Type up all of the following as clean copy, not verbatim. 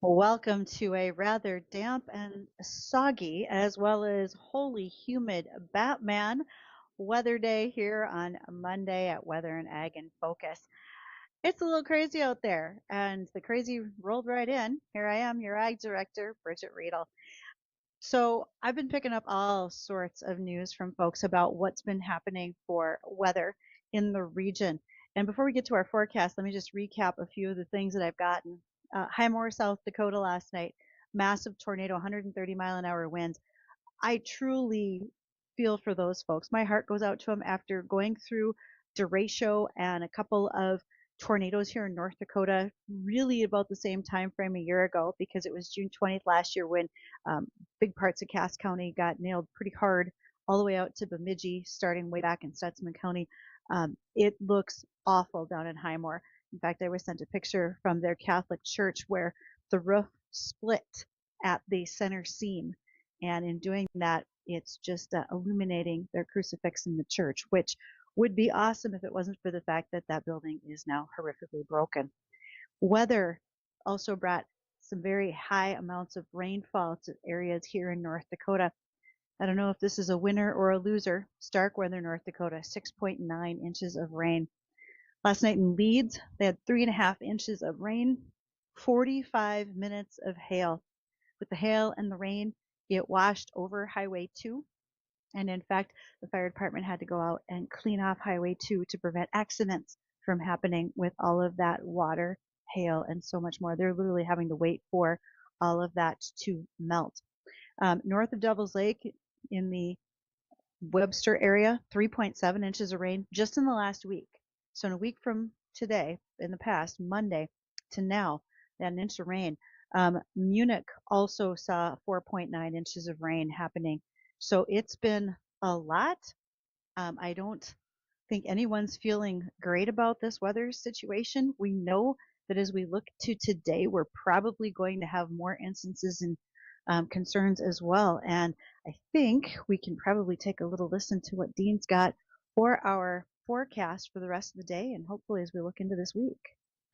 Welcome to a rather damp and soggy, as well as wholly humid Batman weather day here on Monday at Weather and Ag in Focus. It's a little crazy out there, and the crazy rolled right in. Here I am, your Ag Director, Bridgette Readel. So I've been picking up all sorts of news from folks about what's been happening for weather in the region. And before we get to our forecast, let me just recap a few of the things that I've gotten. Highmore, South Dakota last night, massive tornado, 130-mile-an-hour winds. I truly feel for those folks. My heart goes out to them after going through derecho and a couple of tornadoes here in North Dakota, really about the same time frame a year ago, because it was June 20th last year when big parts of Cass County got nailed pretty hard, all the way out to Bemidji, starting way back in Stutzman County. It looks awful down in Highmore. In fact, I was sent a picture from their Catholic church where the roof split at the center seam, and in doing that, it's just illuminating their crucifix in the church, which would be awesome if it wasn't for the fact that that building is now horrifically broken. Weather also brought some very high amounts of rainfall to areas here in North Dakota. I don't know if this is a winner or a loser. Starkweather, North Dakota, 6.9 inches of rain. Last night in Leeds, they had 3.5 inches of rain, 45 minutes of hail. With the hail and the rain, it washed over Highway 2. And in fact, the fire department had to go out and clean off Highway 2 to prevent accidents from happening with all of that water, hail, and so much more. They're literally having to wait for all of that to melt. North of Devil's Lake in the Webster area, 3.7 inches of rain just in the last week. So in a week from today, in the past, Monday to now, they had an inch of rain. Munich also saw 4.9 inches of rain happening. So it's been a lot. I don't think anyone's feeling great about this weather situation. We know that as we look to today, we're probably going to have more instances and concerns as well. And I think we can probably take a little listen to what Dean's got for our forecast for the rest of the day, and hopefully as we look into this week.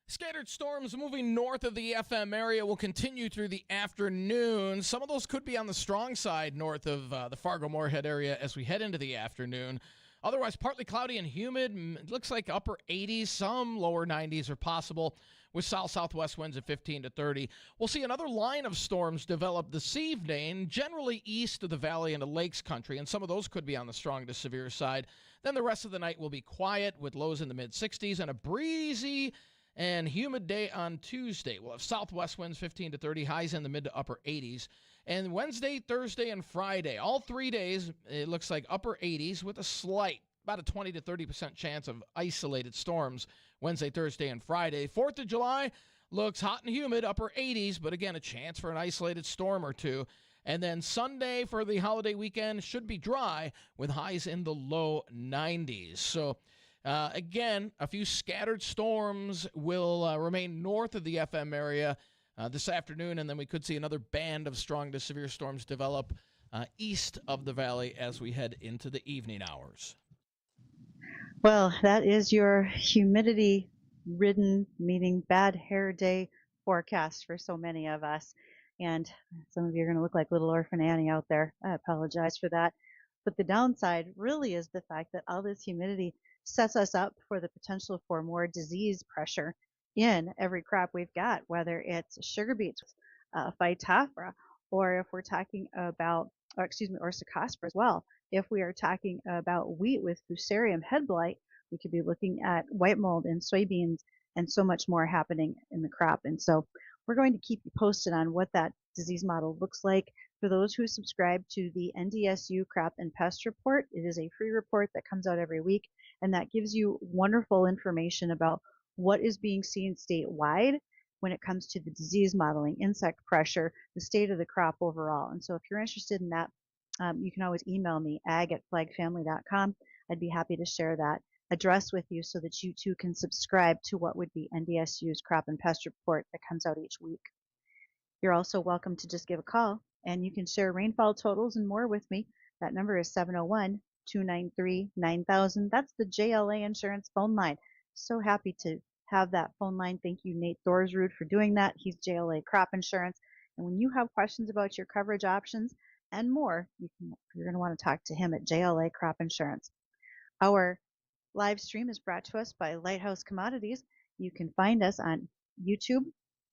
Scattered storms moving north of the FM area will continue through the afternoon. Some of those could be on the strong side north of the Fargo-Moorhead area as we head into the afternoon. Otherwise, partly cloudy and humid. It looks like upper 80s, some lower 90s are possible with south-southwest winds at 15 to 30. We'll see another line of storms develop this evening, generally east of the valley into Lakes country, and some of those could be on the strong to severe side. Then the rest of the night will be quiet with lows in the mid-60s and a breezy and humid day on Tuesday. We'll have southwest winds 15 to 30, highs in the mid to upper 80s. And Wednesday, Thursday, and Friday, all 3 days, it looks like upper 80s with a slight, about a 20 to 30% chance of isolated storms Wednesday, Thursday, and Friday. 4th of July looks hot and humid, upper 80s, but again, a chance for an isolated storm or two. And then Sunday for the holiday weekend should be dry with highs in the low 90s. So again, a few scattered storms will remain north of the FM area this afternoon, and then we could see another band of strong to severe storms develop east of the valley as we head into the evening hours. Well, that is your humidity ridden, meaning bad hair day forecast for so many of us. And some of you are going to look like little orphan Annie out there. I apologize for that. But the downside really is the fact that all this humidity sets us up for the potential for more disease pressure in every crop we've got, whether it's sugar beets, phytophthora, or if we're talking about, or Cercospora as well. If we are talking about wheat with Fusarium head blight, we could be looking at white mold in soybeans and so much more happening in the crop. And so we're going to keep you posted on what that disease model looks like. For those who subscribe to the NDSU Crop and Pest Report, it is a free report that comes out every week, and that gives you wonderful information about what is being seen statewide when it comes to the disease modeling, insect pressure, the state of the crop overall. And so if you're interested in that, you can always email me, ag@flagfamily.com. I'd be happy to share that address with you so that you too can subscribe to what would be NDSU's Crop and Pest Report that comes out each week. You're also welcome to just give a call, and you can share rainfall totals and more with me. That number is 701-293-9000. That's the JLA Insurance phone line. So happy to have that phone line. Thank you, Nate Thorsrud, for doing that. He's JLA Crop Insurance. And when you have questions about your coverage options and more, you're going to want to talk to him at JLA Crop Insurance. Our live stream is brought to us by Lighthouse Commodities. You can find us on YouTube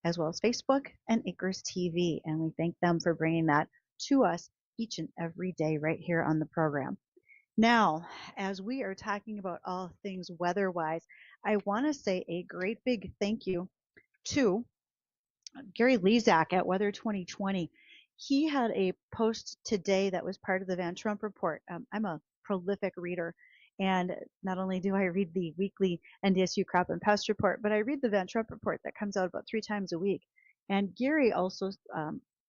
as well as Facebook and Acres TV, and we thank them for bringing that to us each and every day right here on the program. Now, as we are talking about all things weather-wise, I want to say a great big thank you to Gary Lezak at Weather 2020. He had a post today that was part of the Van Trump Report. I'm a prolific reader, and not only do I read the weekly NDSU Crop and Pest Report, but I read the Van Trump Report that comes out about 3 times a week. And Gary also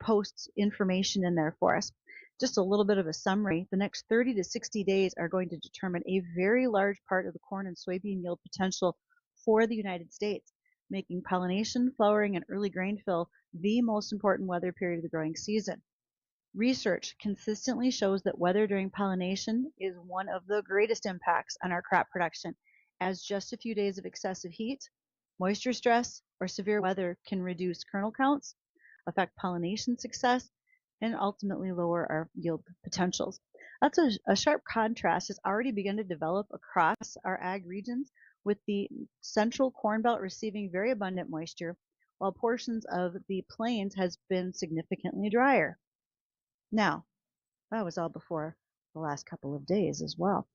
posts information in there for us. Just a little bit of a summary. The next 30 to 60 days are going to determine a very large part of the corn and soybean yield potential for the United States, making pollination, flowering, and early grain fill the most important weather period of the growing season. Research consistently shows that weather during pollination is one of the greatest impacts on our crop production, as just a few days of excessive heat, moisture stress, or severe weather can reduce kernel counts, affect pollination success, and ultimately lower our yield potentials. That's a sharp contrast has already begun to develop across our ag regions, with the central corn belt receiving very abundant moisture, while portions of the plains has been significantly drier. Now, that was all before the last couple of days as well.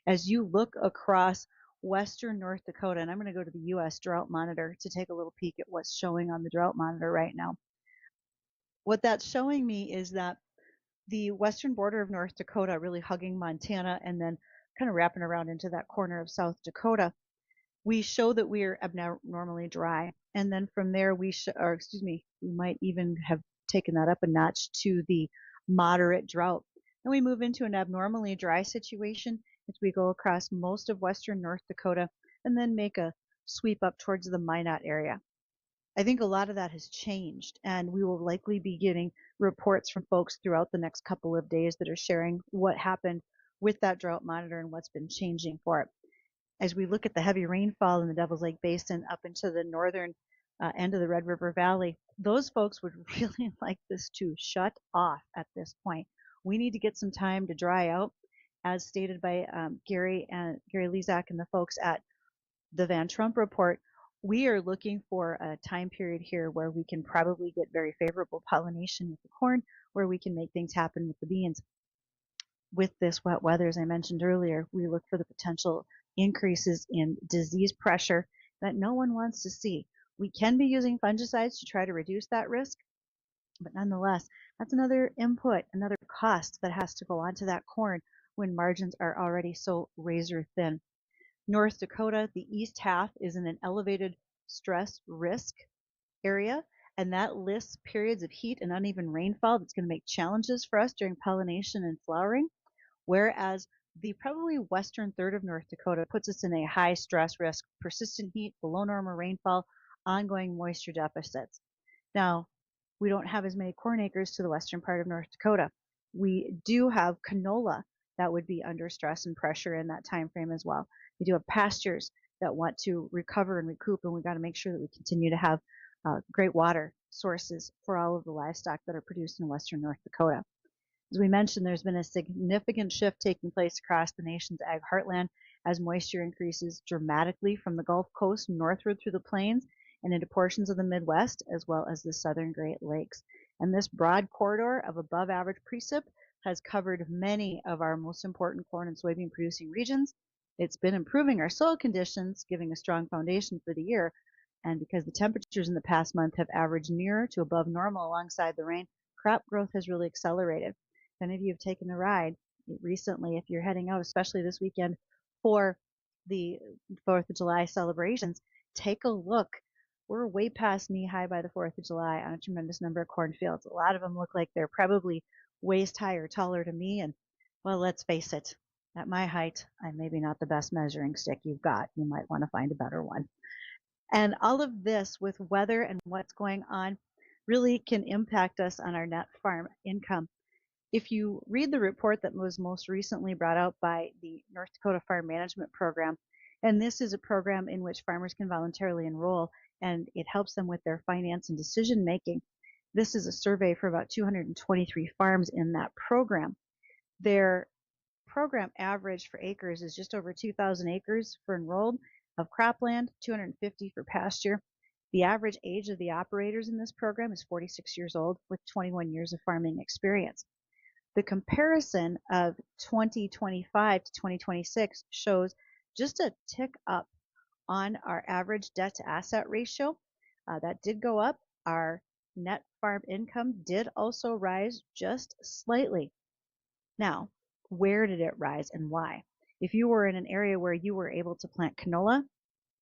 As you look across western North Dakota, and I'm going to go to the U.S. Drought Monitor to take a little peek at what's showing on the Drought Monitor right now. What that's showing me is that the western border of North Dakota, really hugging Montana and then kind of wrapping around into that corner of South Dakota, we show that we are abnormally dry. And then from there, we might even have taken that up a notch to the moderate drought. And we move into an abnormally dry situation as we go across most of western North Dakota and then make a sweep up towards the Minot area. I think a lot of that has changed, and we will likely be getting reports from folks throughout the next couple of days that are sharing what happened with that drought monitor and what's been changing for it. As we look at the heavy rainfall in the Devil's Lake Basin up into the northern end of the Red River Valley, those folks would really like this to shut off at this point. We need to get some time to dry out, as stated by Gary Lezak and the folks at the Van Trump Report. We are looking for a time period here where we can probably get very favorable pollination with the corn, where we can make things happen with the beans. With this wet weather, as I mentioned earlier, we look for the potential increases in disease pressure that no one wants to see. We can be using fungicides to try to reduce that risk, but nonetheless, that's another input, another cost that has to go onto that corn when margins are already so razor thin. North Dakota, the east half, is in an elevated stress risk area, and that lists periods of heat and uneven rainfall that's going to make challenges for us during pollination and flowering, whereas the probably western third of North Dakota puts us in a high stress risk, persistent heat, below normal rainfall, ongoing moisture deficits. Now, we don't have as many corn acres to the western part of North Dakota. We do have canola that would be under stress and pressure in that time frame as well. We do have pastures that want to recover and recoup, and we've got to make sure that we continue to have great water sources for all of the livestock that are produced in western North Dakota. As we mentioned, there's been a significant shift taking place across the nation's ag heartland as moisture increases dramatically from the Gulf Coast northward through the plains and into portions of the Midwest, as well as the southern Great Lakes. And this broad corridor of above average precip has covered many of our most important corn and soybean producing regions. It's been improving our soil conditions, giving a strong foundation for the year. And because the temperatures in the past month have averaged near to above normal alongside the rain, crop growth has really accelerated. If any of you have taken a ride recently, if you're heading out, especially this weekend for the 4th of July celebrations, take a look. We're way past knee high by the 4th of July on a tremendous number of cornfields. A lot of them look like they're probably waist high or taller to me. And well, let's face it, at my height, I'm maybe not the best measuring stick you've got. You might want to find a better one. And all of this with weather and what's going on really can impact us on our net farm income. If you read the report that was most recently brought out by the North Dakota Farm Management Program, And this is a program in which farmers can voluntarily enroll, and it helps them with their finance and decision making. This is a survey for about 223 farms in that program. Their program average for acres is just over 2,000 acres for enrolled of cropland, 250 for pasture. The average age of the operators in this program is 46 years old with 21 years of farming experience. The comparison of 2025 to 2026 shows just a tick up on our average debt to asset ratio. That did go up. Our net farm income did also rise just slightly. Now, where did it rise and why? If you were in an area where you were able to plant canola,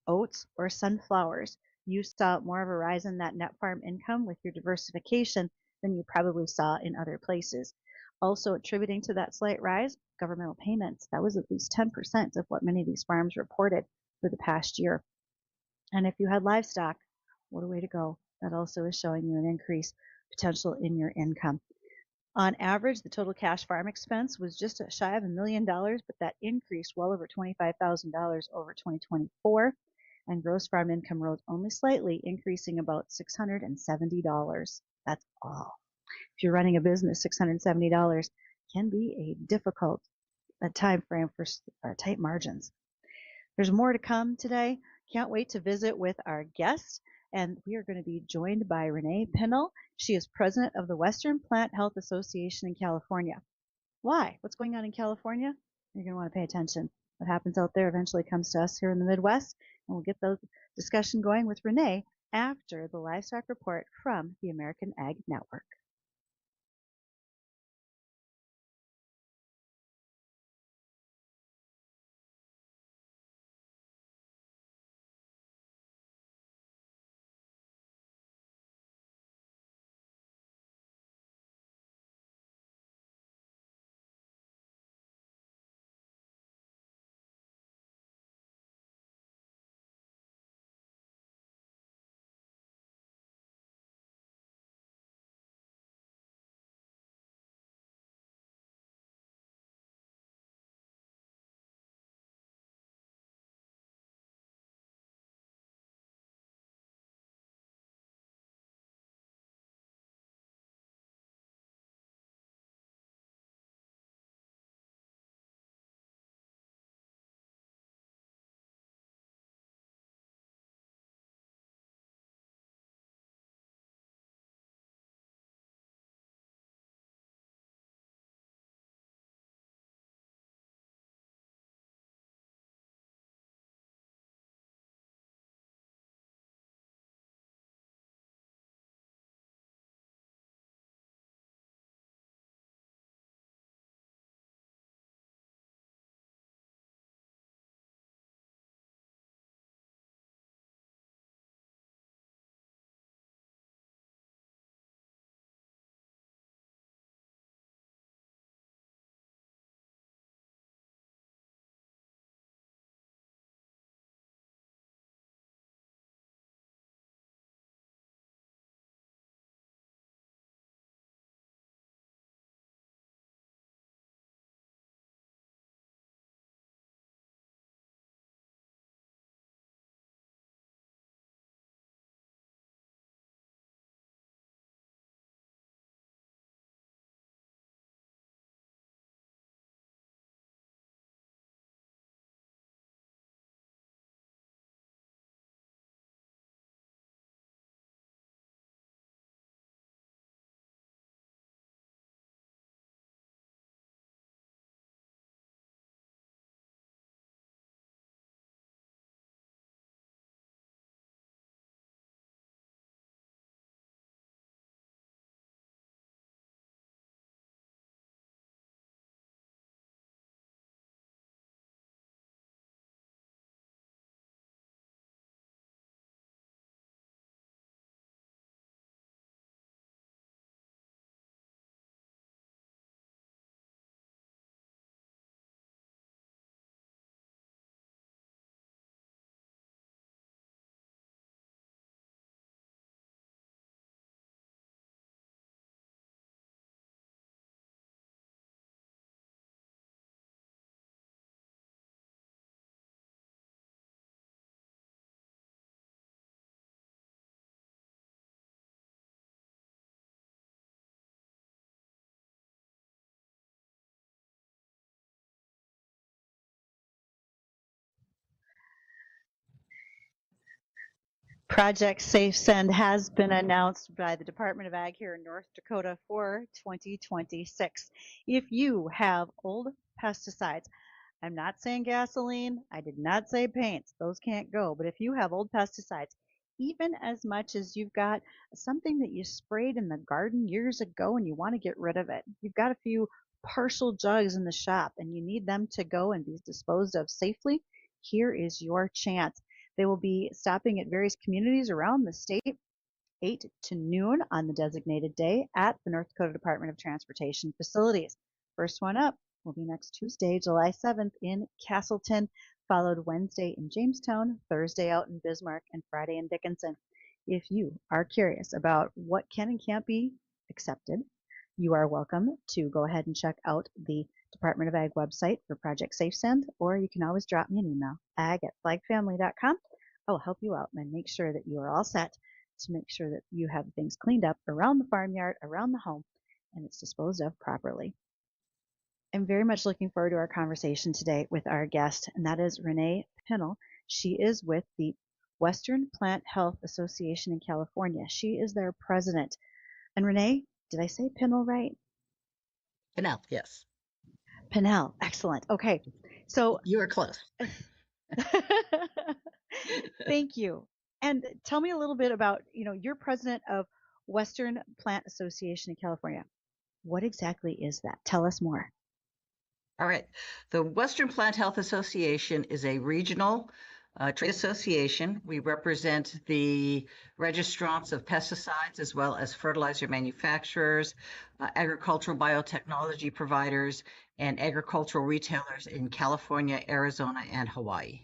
oats, or sunflowers, you saw more of a rise in that net farm income with your diversification than you probably saw in other places. Also attributing to that slight rise, governmental payments. That was at least 10% of what many of these farms reported for the past year. And if you had livestock, what a way to go. That also is showing you an increase potential in your income. On average, the total cash farm expense was just shy of $1 million, but that increased well over $25,000 over 2024. And gross farm income rose only slightly, increasing about $670. That's all. If you're running a business, $670 can be a difficult time frame for tight margins. There's more to come today. Can't wait to visit with our guest. And we are going to be joined by Renee Pinel. She is president of the Western Plant Health Association in California. Why? What's going on in California? You're going to want to pay attention. What happens out there eventually comes to us here in the Midwest. And we'll get the discussion going with Renee after the livestock report from the American Ag Network. Project Safe Send has been announced by the Department of Ag here in North Dakota for 2026. If you have old pesticides, I'm not saying gasoline, I did not say paints, those can't go, but if you have old pesticides, even as much as you've got something that you sprayed in the garden years ago and you want to get rid of it, you've got a few partial jugs in the shop and you need them to go and be disposed of safely, here is your chance. They will be stopping at various communities around the state 8 to noon on the designated day at the North Dakota Department of Transportation facilities. First one up will be next Tuesday, July 7th in Castleton, followed Wednesday in Jamestown, Thursday out in Bismarck, and Friday in Dickinson. If you are curious about what can and can't be accepted, you are welcome to go ahead and check out the Department of Ag website for Project Safe Send, or you can always drop me an email, ag@flagfamily.com. I'll help you out and make sure that you are all set to make sure that you have things cleaned up around the farmyard, around the home, and it's disposed of properly. I'm very much looking forward to our conversation today with our guest, and that is Renee Pinel. She is with the Western Plant Health Association in California. She is their president. And Renee, did I say Pinel right? Pinel, yes. Pinel, excellent. Okay, so you were close. Thank you. And tell me a little bit about, you're president of Western Plant Association in California. What exactly is that? Tell us more. All right. The Western Plant Health Association is a regional trade association. We represent the registrants of pesticides as well as fertilizer manufacturers, agricultural biotechnology providers, and agricultural retailers in California, Arizona, and Hawaii.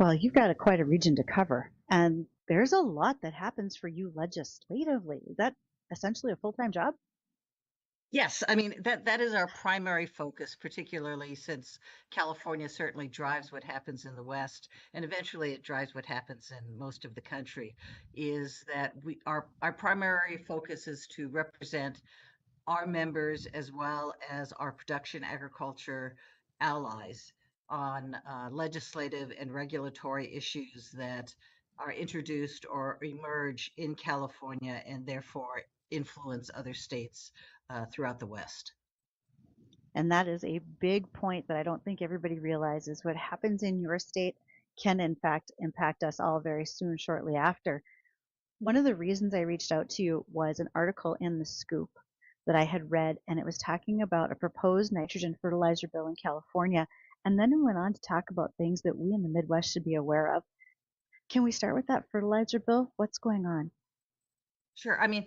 Well, you've got quite a region to cover, and there's a lot that happens for you legislatively. Is that essentially a full-time job? Yes, I mean, that is our primary focus, particularly since California certainly drives what happens in the West, and eventually it drives what happens in most of the country, is that our primary focus is to represent our members as well as our production agriculture allies on legislative and regulatory issues that are introduced or emerge in California and therefore influence other states throughout the West. And that is a big point that I don't think everybody realizes. What happens in your state can, in fact, impact us all very soon, shortly after. One of the reasons I reached out to you was an article in The Scoop that I had read, and it was talking about a proposed nitrogen fertilizer bill in California. And then it went on to talk about things that we in the Midwest should be aware of. Can we start with that fertilizer bill? What's going on? Sure. I mean,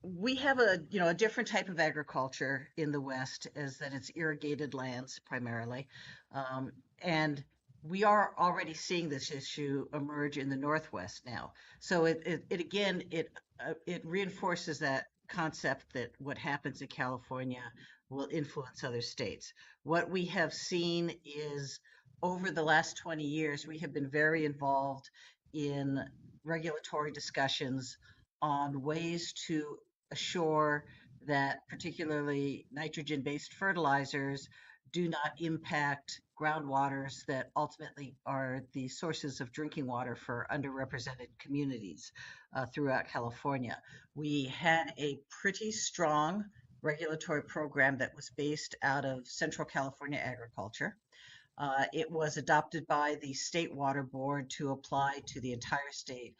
we have a different type of agriculture in the West, as that it's irrigated lands primarily, and we are already seeing this issue emerge in the Northwest now. So it reinforces that concept that what happens in California will influence other states. What we have seen is over the last 20 years, we have been very involved in regulatory discussions on ways to assure that particularly nitrogen-based fertilizers do not impact groundwaters that ultimately are the sources of drinking water for underrepresented communities throughout California. We had a pretty strong regulatory program that was based out of Central California agriculture. It was adopted by the State Water Board to apply to the entire state,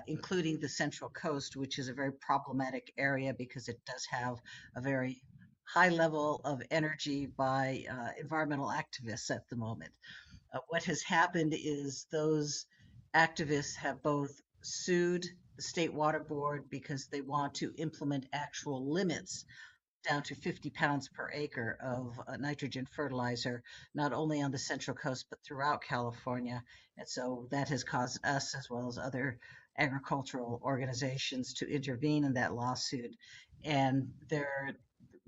including the Central Coast, which is a very problematic area because it does have a very high level of energy by environmental activists at the moment. What has happened is those activists have both sued the State Water Board because they want to implement actual limits down to 50 pounds per acre of nitrogen fertilizer, not only on the Central Coast, but throughout California. And so that has caused us, as well as other agricultural organizations, to intervene in that lawsuit. And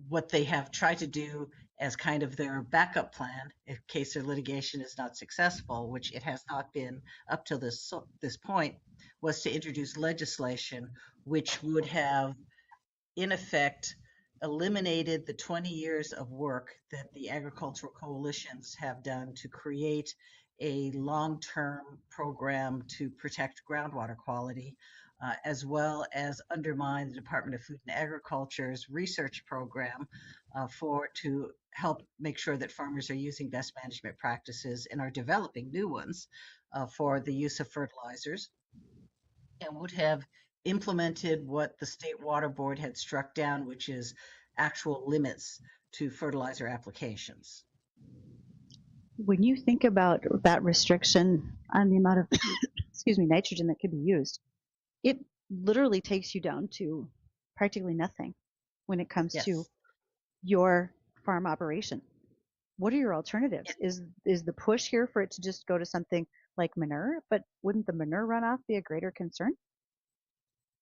what they have tried to do as kind of their backup plan, in case their litigation is not successful, which it has not been up till this point, was to introduce legislation which would have, in effect, eliminated the 20 years of work that the agricultural coalitions have done to create a long-term program to protect groundwater quality, as well as undermine the Department of Food and Agriculture's research program to help make sure that farmers are using best management practices and are developing new ones for the use of fertilizers, and would have implemented what the State Water Board had struck down, which is actual limits to fertilizer applications. When you think about that restriction on the amount of, excuse me, nitrogen that could be used, it literally takes you down to practically nothing when it comes to Yes. your farm operation. What are your alternatives? Is the push here for it to just go to something like manure? But wouldn't the manure runoff be a greater concern?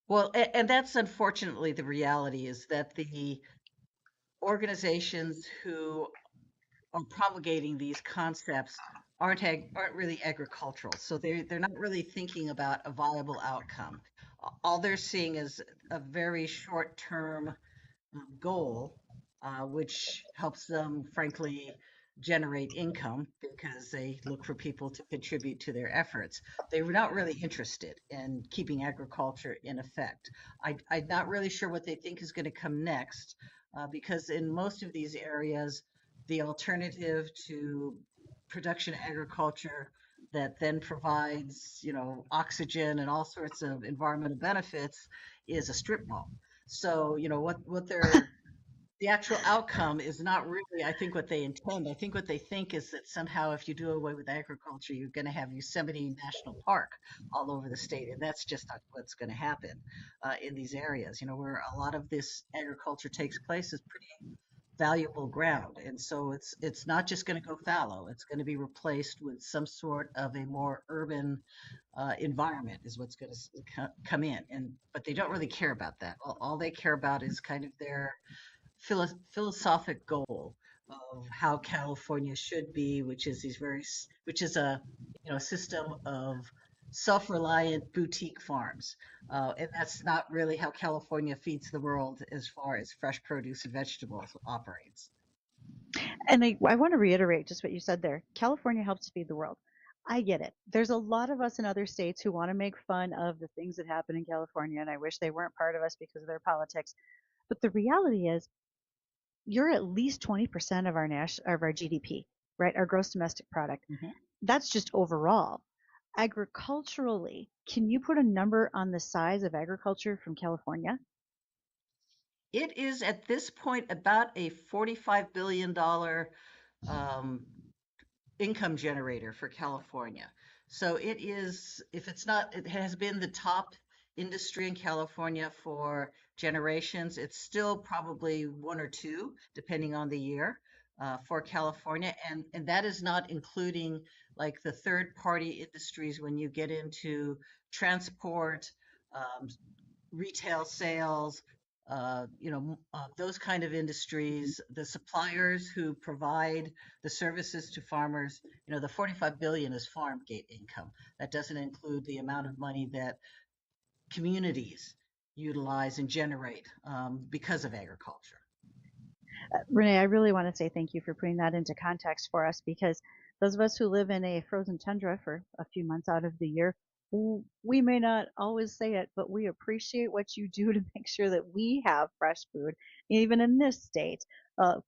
Well, and that's unfortunately the reality, is that the organizations who are promulgating these concepts aren't really agricultural. So they're not really thinking about a viable outcome. All they're seeing is a very short-term goal, which helps them, frankly, generate income because they look for people to contribute to their efforts. They were not really interested in keeping agriculture in effect. I'm not really sure what they think is going to come next, because in most of these areas, the alternative to production agriculture that then provides, oxygen and all sorts of environmental benefits is a strip mall. So, the actual outcome is not really, I think, what they intend. I think what they think is that somehow if you do away with agriculture, you're going to have Yosemite National Park all over the state. And that's just not what's going to happen in these areas. Where a lot of this agriculture takes place is pretty valuable ground. And so it's not just going to go fallow. It's going to be replaced with some sort of a more urban environment is what's going to come in. But they don't really care about that. All they care about is kind of their philosophic goal of how California should be, which is a system of self-reliant boutique farms, and that's not really how California feeds the world as far as fresh produce and vegetables operates. And I want to reiterate just what you said there. California helps feed the world. I get it. There's a lot of us in other states who want to make fun of the things that happen in California, and I wish they weren't part of us because of their politics. But the reality is, you're at least 20% of our GDP, right? Our gross domestic product. Mhm. That's just overall. Agriculturally, can you put a number on the size of agriculture from California? It is at this point about a $45 billion um, income generator for California. So it is, if it's not, it has been the top industry in California for generations. It's still probably one or two, depending on the year, for California. And that is not including like the third party industries when you get into transport, um, retail sales, those kind of industries, the suppliers who provide the services to farmers. The 45 billion is farm gate income. That doesn't include the amount of money that communities utilize and generate because of agriculture. Renee, I really want to say thank you for putting that into context for us because those of us who live in a frozen tundra for a few months out of the year, we may not always say it, but we appreciate what you do to make sure that we have fresh food, even in this state,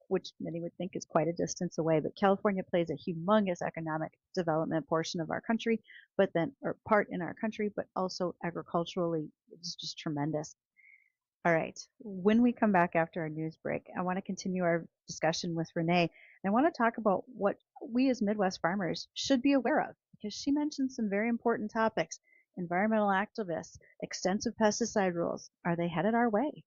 which many would think is quite a distance away. But California plays a humongous economic development portion of our country, but then, or part in our country, but also agriculturally, it's just tremendous. All right. When we come back after our news break, I want to continue our discussion with Renee. And I want to talk about what we as Midwest farmers should be aware of, because she mentioned some very important topics. Environmental activists, extensive pesticide rules. Are they headed our way?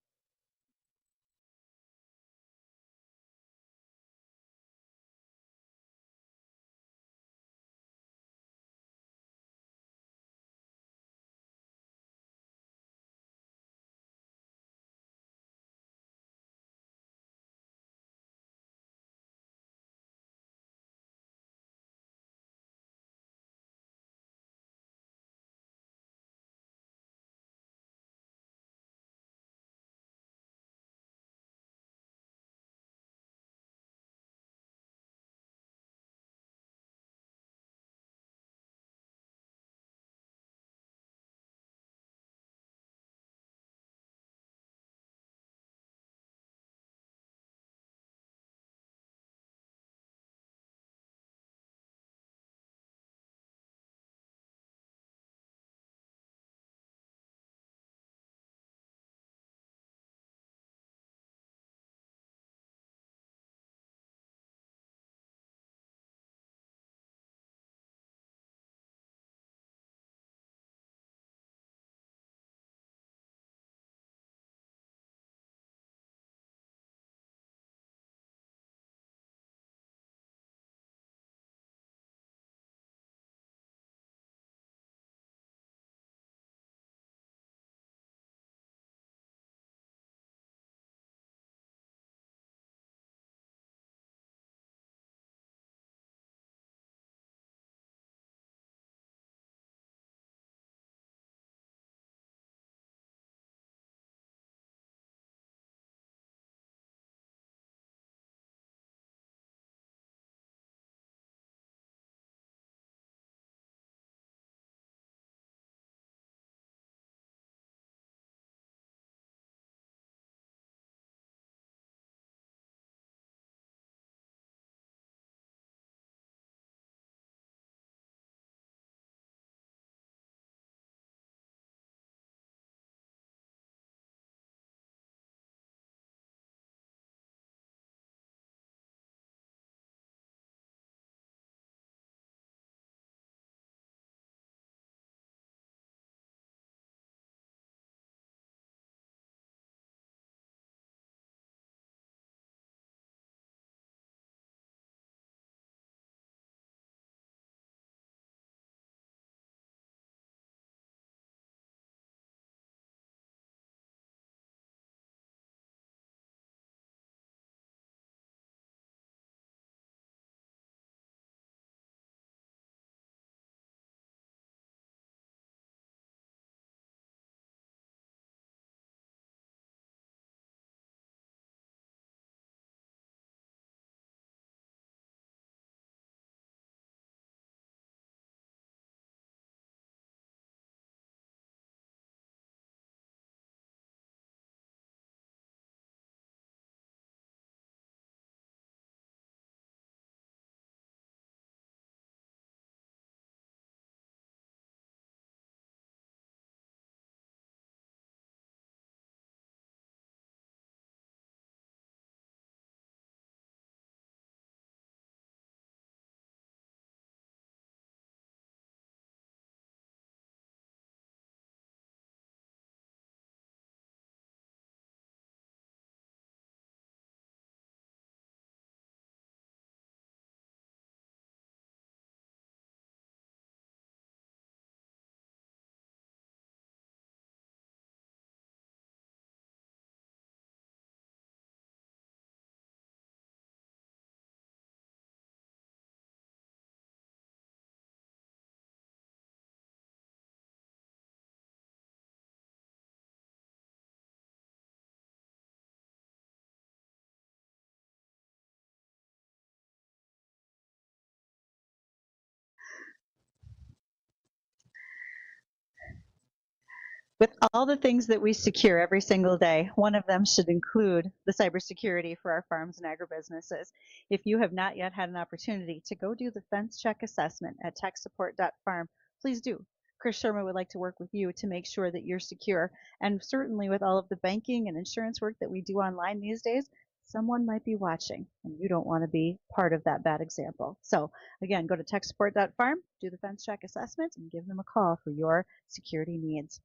With all the things that we secure every single day, one of them should include the cybersecurity for our farms and agribusinesses. If you have not yet had an opportunity to go do the fence check assessment at techsupport.farm, please do. Chris Sherman would like to work with you to make sure that you're secure. And certainly with all of the banking and insurance work that we do online these days, someone might be watching and you don't want to be part of that bad example. So again, go to techsupport.farm, do the fence check assessment, and give them a call for your security needs.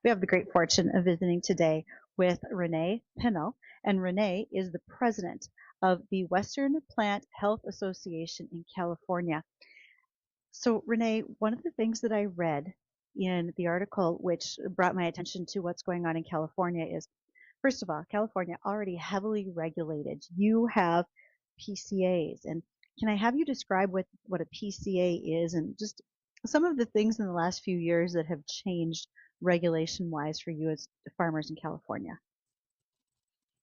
We have the great fortune of visiting today with Renee Pinel, and Renee is the president of the Western Plant Health Association in California. So, Renee, one of the things that I read in the article, which brought my attention to what's going on in California, is first of all, California already heavily regulated. You have PCAs, and can I have you describe what a PCA is and just some of the things in the last few years that have changed regulation wise for you as farmers in California?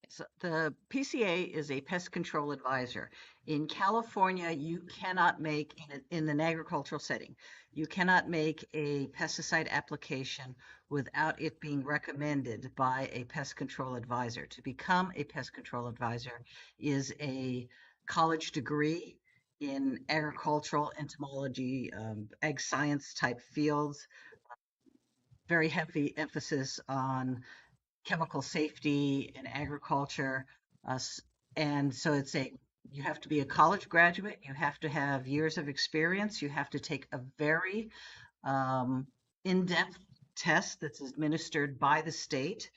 So the PCA is a pest control advisor. In California, you cannot make, in an agricultural setting, you cannot make a pesticide application without it being recommended by a pest control advisor. To become a pest control advisor is a college degree in agricultural entomology, ag science type fields, very heavy emphasis on chemical safety in agriculture. Uh, and so you have to be a college graduate, you have to have years of experience, you have to take a very um, in-depth test that's administered by the state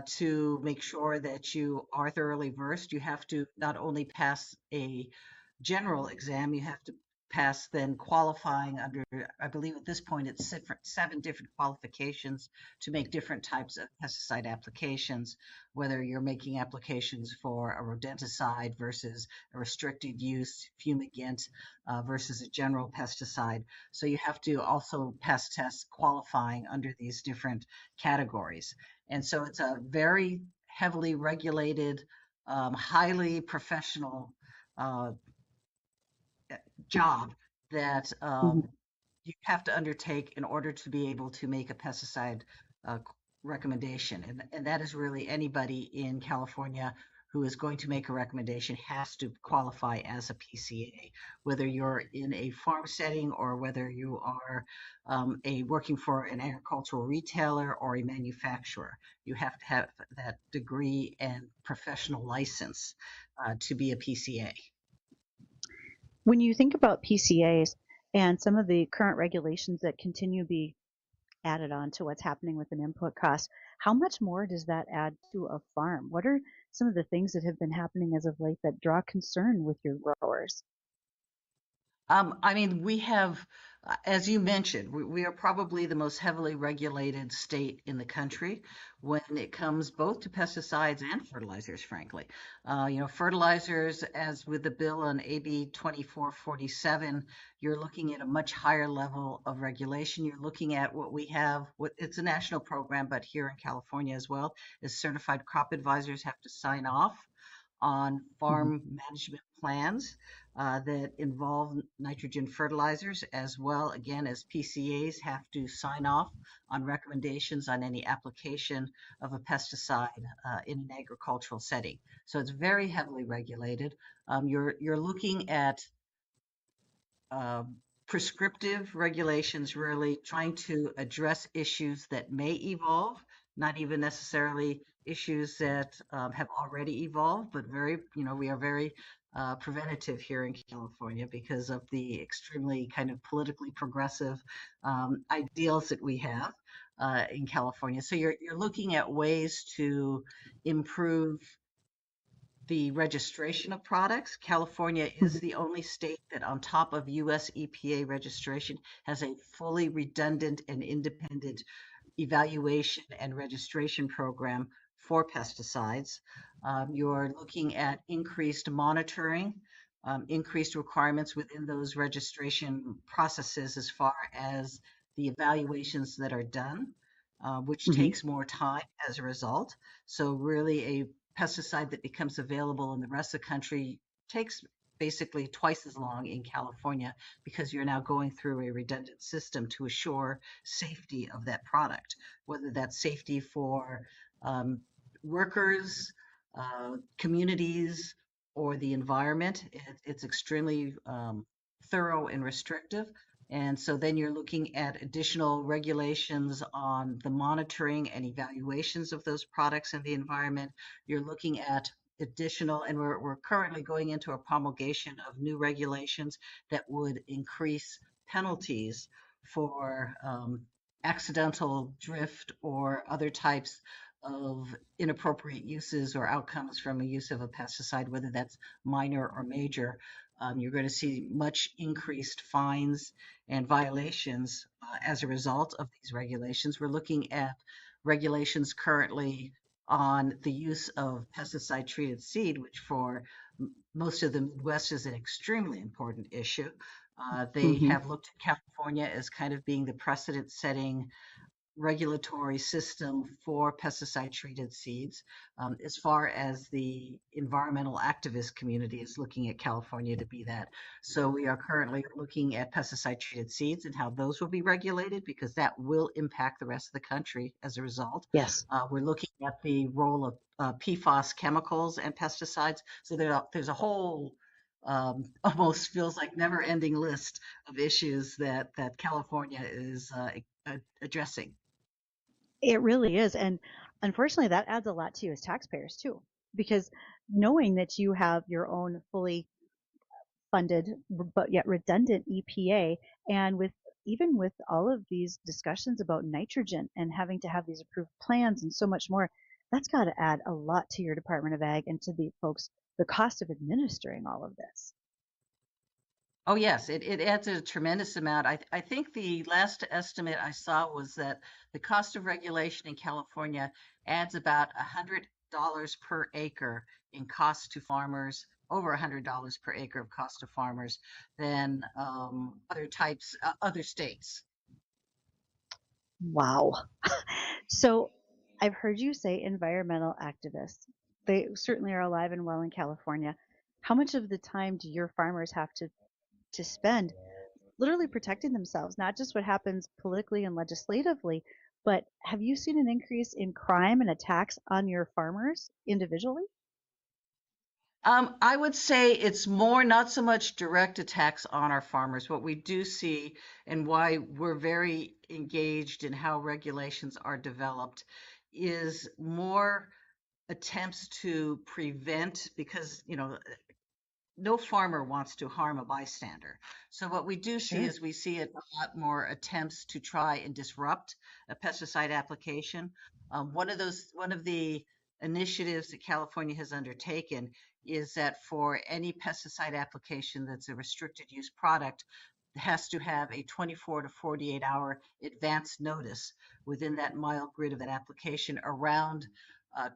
to make sure that you are thoroughly versed. You have to not only pass a general exam, you have to pass then qualifying under, I believe at this point it's seven different qualifications to make different types of pesticide applications, whether you're making applications for a rodenticide versus a restricted use fumigant versus a general pesticide. So you have to also pass tests qualifying under these different categories. And so it's a very heavily regulated, highly professional uh, job that Mhm. you have to undertake in order to be able to make a pesticide uh, recommendation. And that is really anybody in California who is going to make a recommendation has to qualify as a PCA, whether you're in a farm setting or whether you are working for an agricultural retailer or a manufacturer. You have to have that degree and professional license to be a PCA. When you think about PCAs and some of the current regulations that continue to be added on to what's happening with an input cost, how much more does that add to a farm? What are some of the things that have been happening as of late that draw concern with your growers? I mean, we have, as you mentioned, we are probably the most heavily regulated state in the country when it comes both to pesticides and fertilizers, frankly. Fertilizers, as with the bill on AB 2447, you're looking at a much higher level of regulation. You're looking at what we have, it's a national program, but here in California as well, is certified crop advisors have to sign off on Mhm. farm management plans that involve nitrogen fertilizers, as well, again, as PCAs have to sign off on recommendations on any application of a pesticide in an agricultural setting. So it's very heavily regulated. You're looking at uh, prescriptive regulations, really trying to address issues that may evolve, not even necessarily issues that have already evolved, but we are very preventative here in California because of the extremely kind of politically progressive ideals that we have in California. So you're looking at ways to improve the registration of products. California is Mhm. the only state that, on top of US EPA registration, has a fully redundant and independent evaluation and registration program for pesticides. You're looking at increased monitoring, increased requirements within those registration processes as far as the evaluations that are done, which Mhm. takes more time as a result. So, really, a pesticide that becomes available in the rest of the country takes basically twice as long in California because you're now going through a redundant system to assure safety of that product, whether that's safety for um, workers, communities, or the environment. It's extremely thorough and restrictive. And so then you're looking at additional regulations on the monitoring and evaluations of those products in the environment. You're looking at additional, and we're currently going into a promulgation of new regulations that would increase penalties for accidental drift or other types of inappropriate uses or outcomes from a use of a pesticide, whether that's minor or major. You're going to see much increased fines and violations as a result of these regulations. We're looking at regulations currently on the use of pesticide treated seed, which for most of the Midwest is an extremely important issue. They Hmm. have looked at California as kind of being the precedent setting regulatory system for pesticide treated seeds. As far as the environmental activist community is looking at California to be that. So we are currently looking at pesticide treated seeds and how those will be regulated because that will impact the rest of the country as a result. Yes. We're looking at the role of PFAS chemicals and pesticides. So there's a whole almost feels like never ending list of issues that California is addressing. It really is. And unfortunately, that adds a lot to you as taxpayers too, because knowing that you have your own fully funded but yet redundant EPA, and with even with all of these discussions about nitrogen and having to have these approved plans and so much more, that's got to add a lot to your Department of Ag and to the folks, the cost of administering all of this. Oh, yes, it adds a tremendous amount. I think the last estimate I saw was that the cost of regulation in California adds about $100 per acre in cost to farmers, over $100 per acre of cost to farmers than other states. Wow. So I've heard you say environmental activists. They certainly are alive and well in California. How much of the time do your farmers have to spend literally protecting themselves, not just what happens politically and legislatively, but have you seen an increase in crime and attacks on your farmers individually? I would say it's more not so much direct attacks on our farmers. What we do see and why we're very engaged in how regulations are developed is more attempts to prevent because no farmer wants to harm a bystander. So what we do see Sure. is we see a lot more attempts to try and disrupt a pesticide application. One of the initiatives that California has undertaken is that for any pesticide application that's a restricted use product, it has to have a 24 to 48-hour advance notice within that mile grid of that application around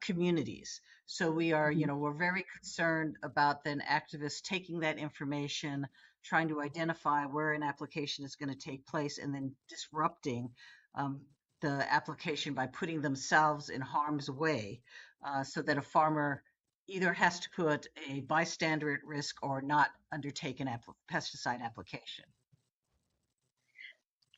communities. So Mhm. we're very concerned about then activists taking that information, trying to identify where an application is going to take place, and then disrupting um, the application by putting themselves in harm's way, so that a farmer either has to put a bystander at risk or not undertake an pesticide application.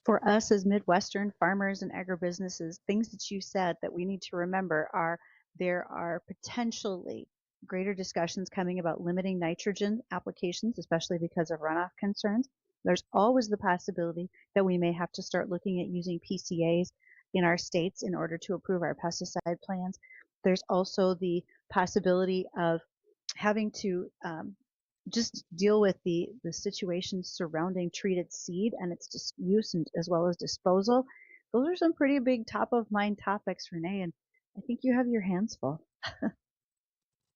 For us as Midwestern farmers and agribusinesses, things that you said that we need to remember are there are potentially greater discussions coming about limiting nitrogen applications, especially because of runoff concerns. There's always the possibility that we may have to start looking at using PCAs in our states in order to approve our pesticide plans. There's also the possibility of having to just deal with the situations surrounding treated seed and its use and as well as disposal. Those are some pretty big top of mind topics, Renee, and I think you have your hands full.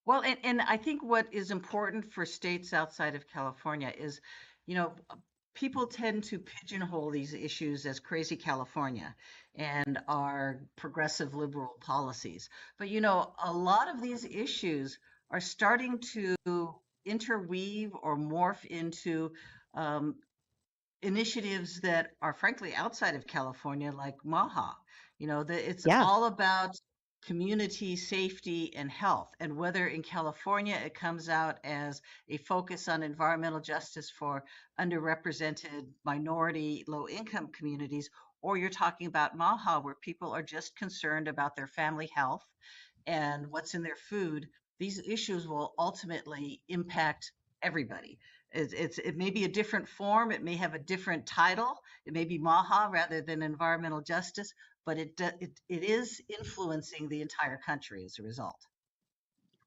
Well, and I think what is important for states outside of California is, you know, people tend to pigeonhole these issues as crazy California and our progressive liberal policies. But, a lot of these issues are starting to interweave or morph into um, initiatives that are frankly outside of California, like MAHA. It's Yeah. all about community safety and health. And whether in California it comes out as a focus on environmental justice for underrepresented minority low income communities, or you're talking about Maha, where people are just concerned about their family health and what's in their food, these issues will ultimately impact everybody. It may be a different form, it may have a different title, it may be MAHA rather than environmental justice, but it is influencing the entire country as a result.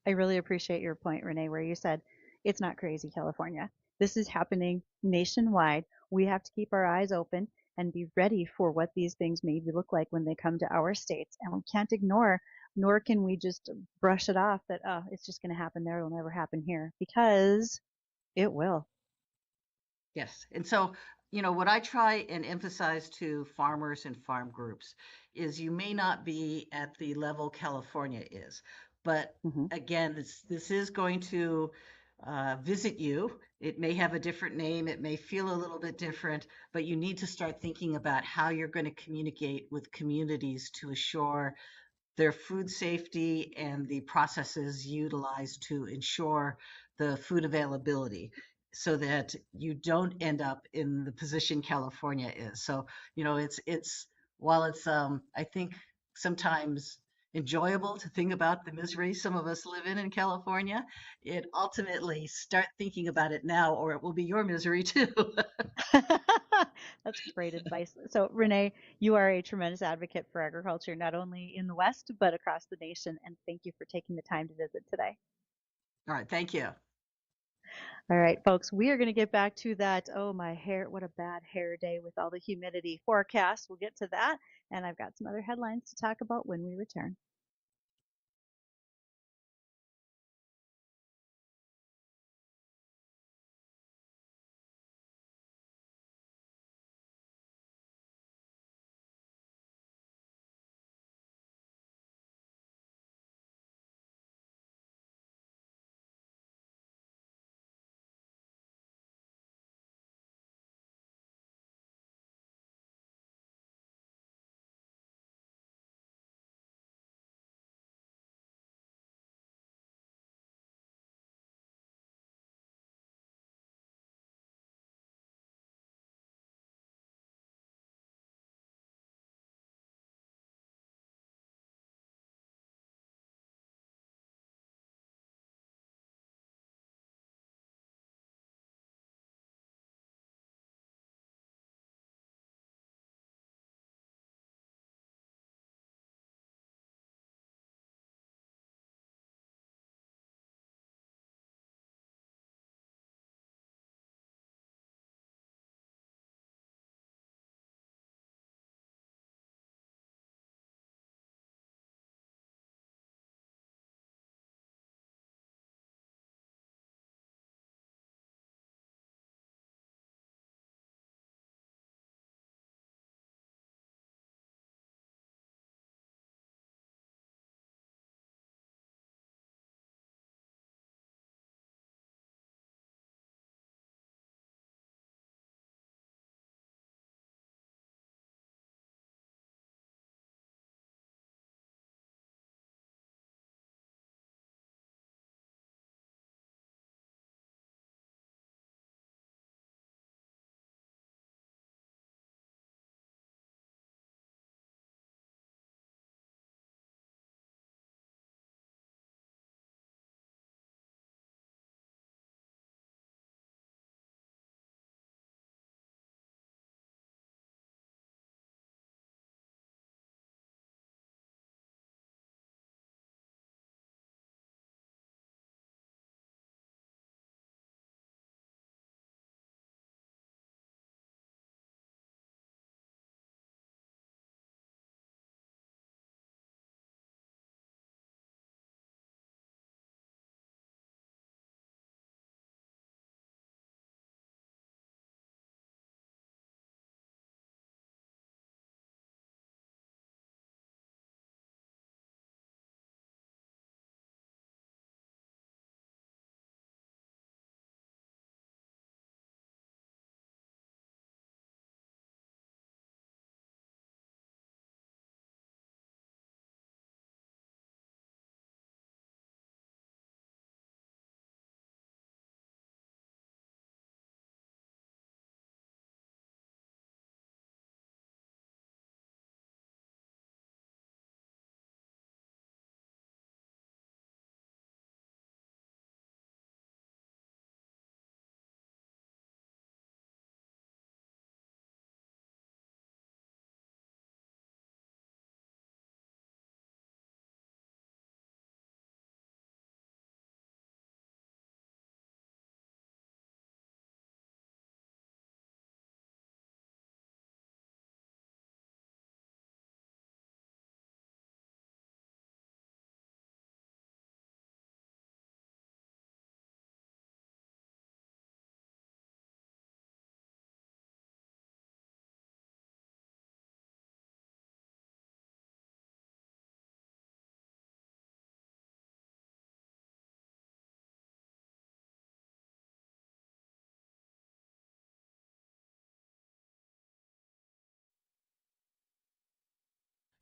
I really appreciate your point, Renee, where you said it's not crazy, California. This is happening nationwide. We have to keep our eyes open and be ready for what these things maybe look like when they come to our states. And we can't ignore, nor can we just brush it off that, oh, it's just going to happen there. It'll never happen here, because it will. Yes. And so, what I try and emphasize to farmers and farm groups is you may not be at the level California is, but Hmm. again, this is going to visit you. It may have a different name, it may feel a little bit different, but you need to start thinking about how you're going to communicate with communities to assure their food safety and the processes utilized to ensure the food availability so that you don't end up in the position California is. So, it's while it's I think sometimes enjoyable to think about the misery some of us live in California, it ultimately start thinking about it now or it will be your misery too. That's great advice. So, Renee, you are a tremendous advocate for agriculture, not only in the West, but across the nation. And thank you for taking the time to visit today. All right, thank you. All right, folks, we are going to get back to that. Oh, my hair, what a bad hair day with all the humidity forecast. We'll get to that. And I've got some other headlines to talk about when we return.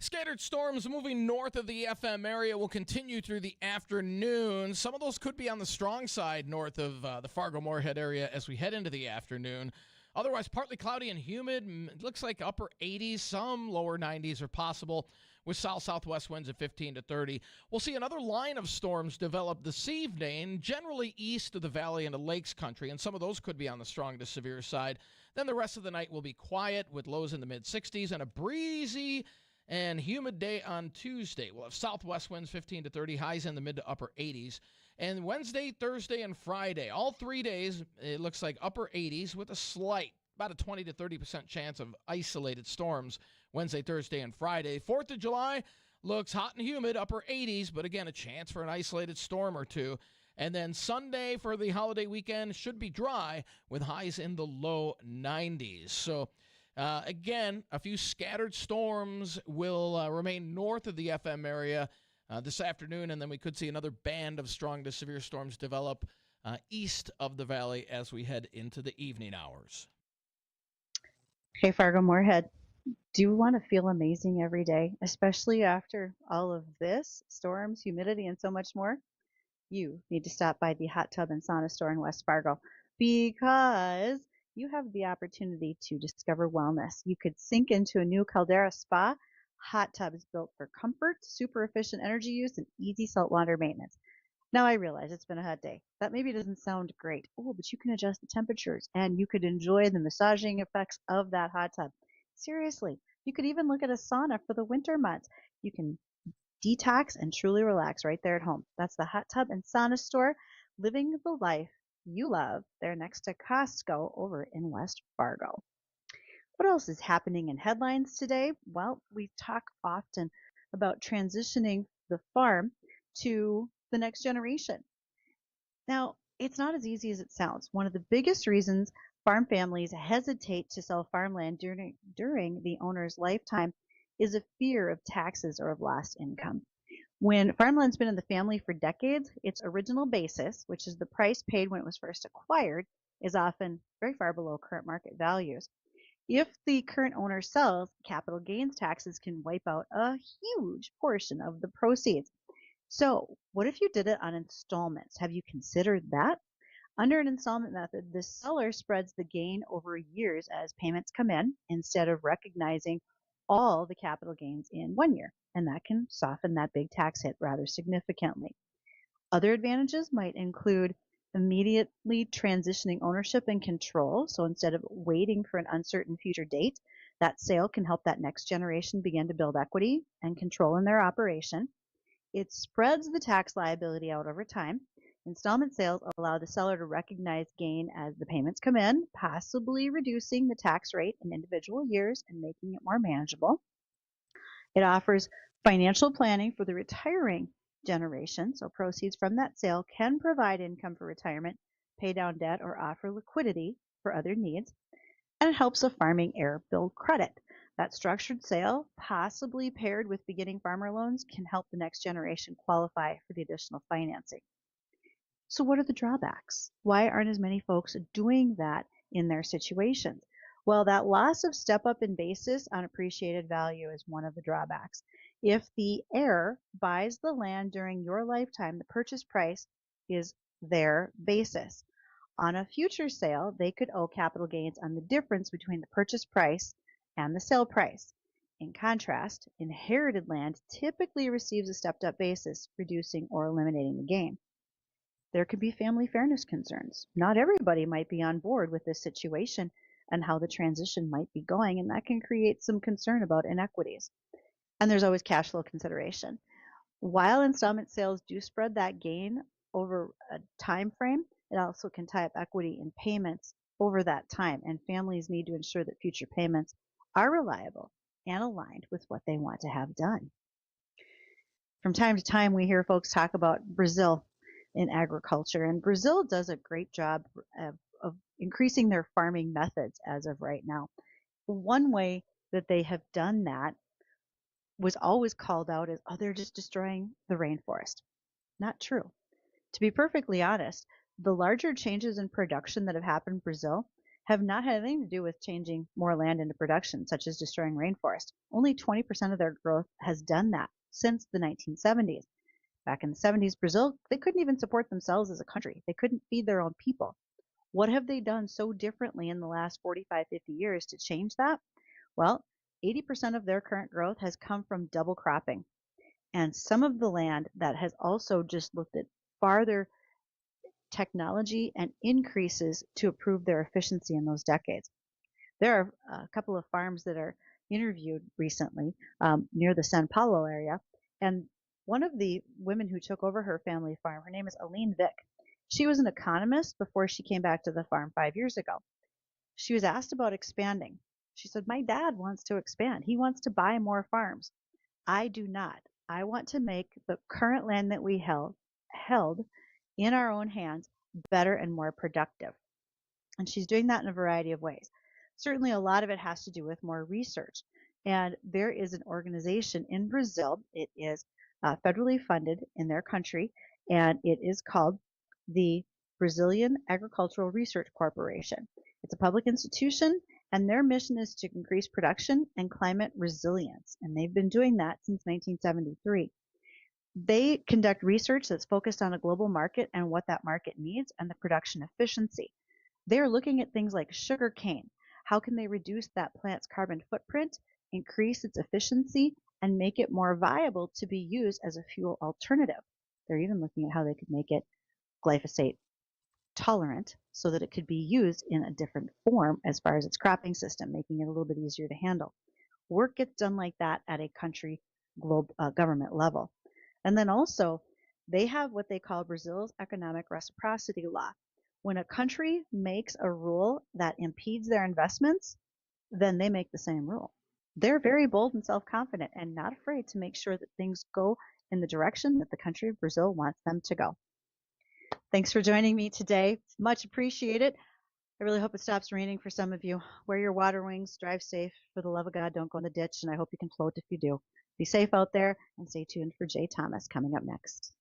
Scattered storms moving north of the FM area will continue through the afternoon. Some of those could be on the strong side north of the Fargo-Moorhead area as we head into the afternoon. Otherwise, partly cloudy and humid. It looks like upper 80s, some lower 90s are possible with south-southwest winds at 15 to 30. We'll see another line of storms develop this evening, generally east of the valley into lakes country, and some of those could be on the strong to severe side. Then the rest of the night will be quiet with lows in the mid-60s and a breezy and humid day on Tuesday. We'll have southwest winds 15 to 30, highs in the mid to upper 80s. And Wednesday, Thursday, and Friday, all 3 days, it looks like upper 80s with a slight, about a 20 to 30% chance of isolated storms Wednesday, Thursday, and Friday. 4th of July looks hot and humid, upper 80s, but again, a chance for an isolated storm or two. And then Sunday for the holiday weekend should be dry with highs in the low 90s. So again, a few scattered storms will remain north of the FM area this afternoon, and then we could see another band of strong to severe storms develop east of the valley as we head into the evening hours. Hey, Fargo-Moorhead, do you want to feel amazing every day, especially after all of this, storms, humidity, and so much more? You need to stop by the Hot Tub and Sauna store in West Fargo because you have the opportunity to discover wellness. You could sink into a new Caldera spa. Hot tub is built for comfort, super efficient energy use, and easy saltwater maintenance. Now I realize it's been a hot day. That maybe doesn't sound great. Oh, but you can adjust the temperatures and you could enjoy the massaging effects of that hot tub. Seriously, you could even look at a sauna for the winter months. You can detox and truly relax right there at home. That's the Hot Tub and Sauna store, living the life you love. They're next to Costco over in West Fargo. What else is happening in headlines today? Well, we talk often about transitioning the farm to the next generation. Now, it's not as easy as it sounds. One of the biggest reasons farm families hesitate to sell farmland during the owner's lifetime is a fear of taxes or of lost income. When farmland's been in the family for decades, its original basis, which is the price paid when it was first acquired, is often very far below current market values. If the current owner sells, capital gains taxes can wipe out a huge portion of the proceeds. So, what if you did it on installments? Have you considered that? Under an installment method, the seller spreads the gain over years as payments come in instead of recognizing all the capital gains in 1 year, and that can soften that big tax hit rather significantly. Other advantages might include immediately transitioning ownership and control. So instead of waiting for an uncertain future date, that sale can help that next generation begin to build equity and control in their operation. It spreads the tax liability out over time. Installment sales allow the seller to recognize gain as the payments come in, possibly reducing the tax rate in individual years and making it more manageable. It offers financial planning for the retiring generation, so proceeds from that sale can provide income for retirement, pay down debt, or offer liquidity for other needs. And it helps a farming heir build credit. That structured sale, possibly paired with beginning farmer loans, can help the next generation qualify for the additional financing. So what are the drawbacks? Why aren't as many folks doing that in their situations? Well, that loss of step up in basis on appreciated value is one of the drawbacks. If the heir buys the land during your lifetime, the purchase price is their basis. On a future sale, they could owe capital gains on the difference between the purchase price and the sale price. In contrast, inherited land typically receives a stepped up basis, reducing or eliminating the gain. There could be family fairness concerns. Not everybody might be on board with this situation and how the transition might be going, and that can create some concern about inequities. And there's always cash flow consideration. While installment sales do spread that gain over a time frame, it also can tie up equity in payments over that time, and families need to ensure that future payments are reliable and aligned with what they want to have done. From time to time, we hear folks talk about Brazil in agriculture, and Brazil does a great job of increasing their farming methods as of right now. One way that they have done that was always called out as, oh, they're just destroying the rainforest. Not true. To be perfectly honest, the larger changes in production that have happened in Brazil have not had anything to do with changing more land into production, such as destroying rainforest. Only 20% of their growth has done that since the 1970s. Back in the 70s, Brazil, they couldn't even support themselves as a country. They couldn't feed their own people. What have they done so differently in the last 45, 50 years to change that? Well, 80% of their current growth has come from double cropping. And some of the land that has also just looked at farther technology and increases to improve their efficiency in those decades. There are a couple of farms that are interviewed recently near the Sao Paulo area. And one of the women who took over her family farm, her name is Aline Vick. She was an economist before she came back to the farm 5 years ago. She was asked about expanding. She said, my dad wants to expand. He wants to buy more farms. I do not. I want to make the current land that we held in our own hands better and more productive. And she's doing that in a variety of ways. Certainly, a lot of it has to do with more research. And there is an organization in Brazil. It is federally funded in their country, and it is called the Brazilian Agricultural Research Corporation. It's a public institution, and their mission is to increase production and climate resilience. And they've been doing that since 1973. They conduct research that's focused on a global market and what that market needs and the production efficiency. They're looking at things like sugar cane. How can they reduce that plant's carbon footprint, increase its efficiency, and make it more viable to be used as a fuel alternative? They're even looking at how they could make it glyphosate tolerant so that it could be used in a different form as far as its cropping system, making it a little bit easier to handle. Work gets done like that at a country government level. And then also, they have what they call Brazil's economic reciprocity law. When a country makes a rule that impedes their investments, then they make the same rule. They're very bold and self-confident and not afraid to make sure that things go in the direction that the country of Brazil wants them to go. Thanks for joining me today. Much appreciated. I really hope it stops raining for some of you. Wear your water wings, drive safe. For the love of God, don't go in the ditch, and I hope you can float if you do. Be safe out there, and stay tuned for Jay Thomas coming up next.